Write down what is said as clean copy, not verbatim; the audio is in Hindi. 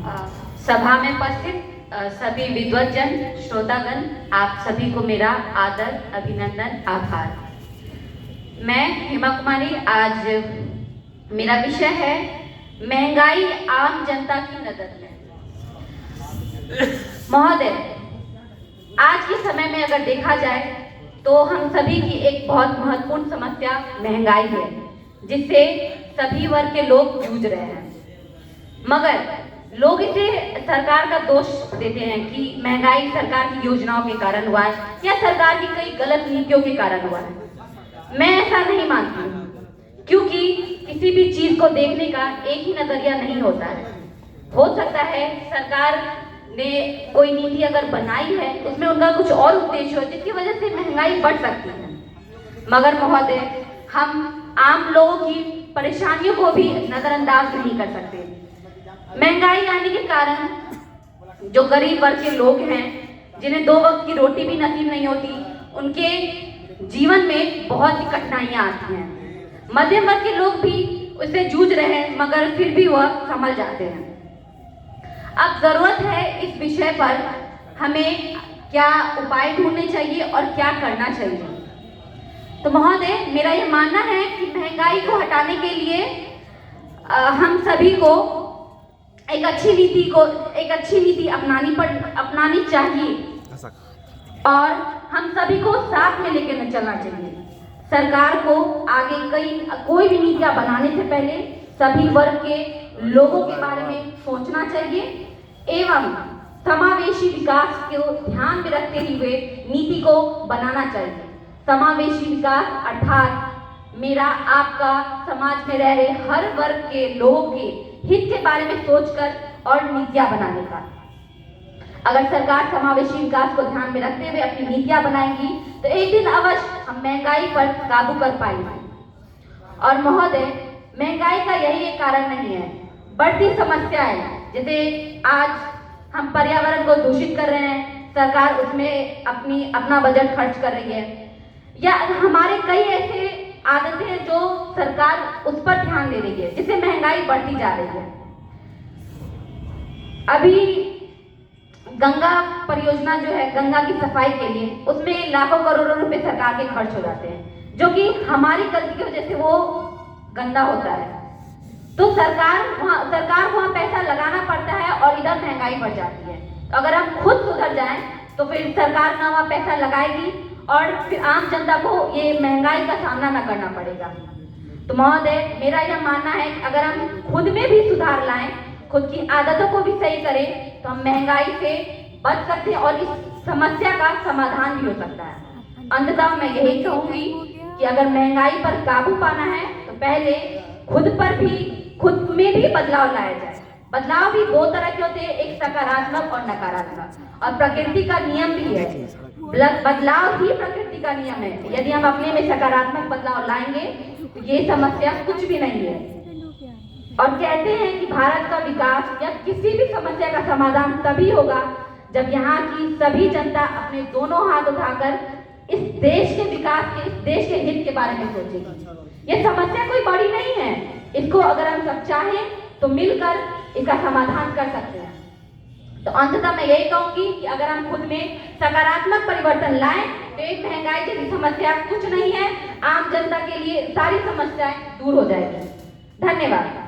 अ, सभा में उपस्थित सभी विद्वतजन, श्रोतागण, आप सभी को मेरा आदर, अभिनंदन, आभार। मैं हेमा कुमारी, आज मेरा विषय है महंगाई आम जनता की नजर में। महोदय, आज के समय में अगर देखा जाए तो हम सभी की एक बहुत महत्वपूर्ण समस्या महंगाई है, जिससे सभी वर्ग के लोग जूझ रहे हैं। मगर लोग इसे सरकार का दोष देते हैं कि महंगाई सरकार की योजनाओं के कारण हुआ है या सरकार की कई गलत नीतियों के कारण हुआ है। मैं ऐसा नहीं मानती हूँ, क्योंकि किसी भी चीज को देखने का एक ही नजरिया नहीं होता है। हो सकता है सरकार ने कोई नीति अगर बनाई है, उसमें उनका कुछ और उद्देश्य हो, जिसकी वजह से महंगाई बढ़ सकती है। मगर महोदय, हम आम लोगों की परेशानियों को भी नजरअंदाज नहीं कर सकते। महंगाई आने के कारण जो गरीब वर्ग के लोग हैं, जिन्हें 2 वक्त की रोटी भी नसीब नहीं होती, उनके जीवन में बहुत सी कठिनाइयां आती हैं। मध्यम वर्ग के लोग भी उससे जूझ रहे हैं, मगर फिर भी वह संभल जाते हैं। अब जरूरत है इस विषय पर हमें क्या उपाय ढूंढने चाहिए और क्या करना चाहिए। तो महोदय, मेरा यह मानना है कि महंगाई को हटाने के लिए हम सभी को एक अच्छी नीति अपनानी चाहिए और हम सभी को साथ में लेकर चलना चाहिए। सरकार को आगे कोई भी नीतियां बनाने से पहले सभी वर्ग के लोगों के बारे में सोचना चाहिए एवं समावेशी विकास को ध्यान में रखते हुए नीति को बनाना चाहिए। समावेशी विकास अर्थात मेरा, आपका, समाज में रह रहे हर वर्ग के लोगों के हित के बारे में सोचकर और नीतियां बनाने का। अगर सरकार समावेशी विकास को ध्यान में रखते हुए अपनी नीतियां बनाएगी तो एक दिन अवश्य हम महंगाई पर काबू कर पाएंगे। और महोदय, महंगाई का यही एक कारण नहीं है, बढ़ती समस्याएं, जैसे आज हम पर्यावरण को दूषित कर रहे हैं, सरकार उसमें अपना बजट खर्च कर रही है, या हमारे कई ऐसे आदतें हैं जो सरकार उस पर ध्यान दे रही है, जिससे महंगाई बढ़ती जा रही है। अभी गंगा परियोजना जो है, गंगा की सफाई के लिए, उसमें लाखों करोड़ों रुपए सरकार के खर्च हो जाते हैं, जो कि हमारी गलती की वजह से वो गंदा होता है। तो सरकार वहाँ पैसा लगाना पड़ता है और इधर महंगाई बढ़ जाती है। तो अगर हम खुद सुधर जाएं तो फिर सरकार ना वहाँ पैसा लगाएगी और फिर आम जनता को ये महंगाई का सामना न करना पड़ेगा। तो महोदय, मेरा यह मानना है कि अगर हम खुद में भी सुधार लाएं, खुद की आदतों को भी सही करें, तो हम महंगाई से बच सकते हैं और इस समस्या का समाधान भी हो सकता है। अंततः मैं यही कहूंगी कि अगर महंगाई पर काबू पाना है तो पहले खुद में भी बदलाव लाया जाए। बदलाव भी 2 तरह के होते हैं, एक सकारात्मक और नकारात्मक, और प्रकृति का नियम भी है। बदलाव ही प्रकृति का नियम है। यदि हम अपने में सकारात्मक बदलाव लाएंगे तो ये समस्या कुछ भी नहीं है। और कहते हैं कि भारत का विकास या किसी भी समस्या का समाधान तभी होगा जब यहाँ की सभी जनता अपने दोनों हाथ उठाकर इस देश के विकास के, इस देश के हित के बारे में सोचेगी। ये समस्या कोई बड़ी नहीं है, इसको अगर हम सब चाहें तो मिलकर इसका समाधान कर सकते हैं। तो अंततः मैं यही कहूंगी कि अगर हम खुद में सकारात्मक परिवर्तन लाएं तो एक महंगाई जैसी समस्या कुछ नहीं है, आम जनता के लिए सारी समस्याएं दूर हो जाएगी। धन्यवाद।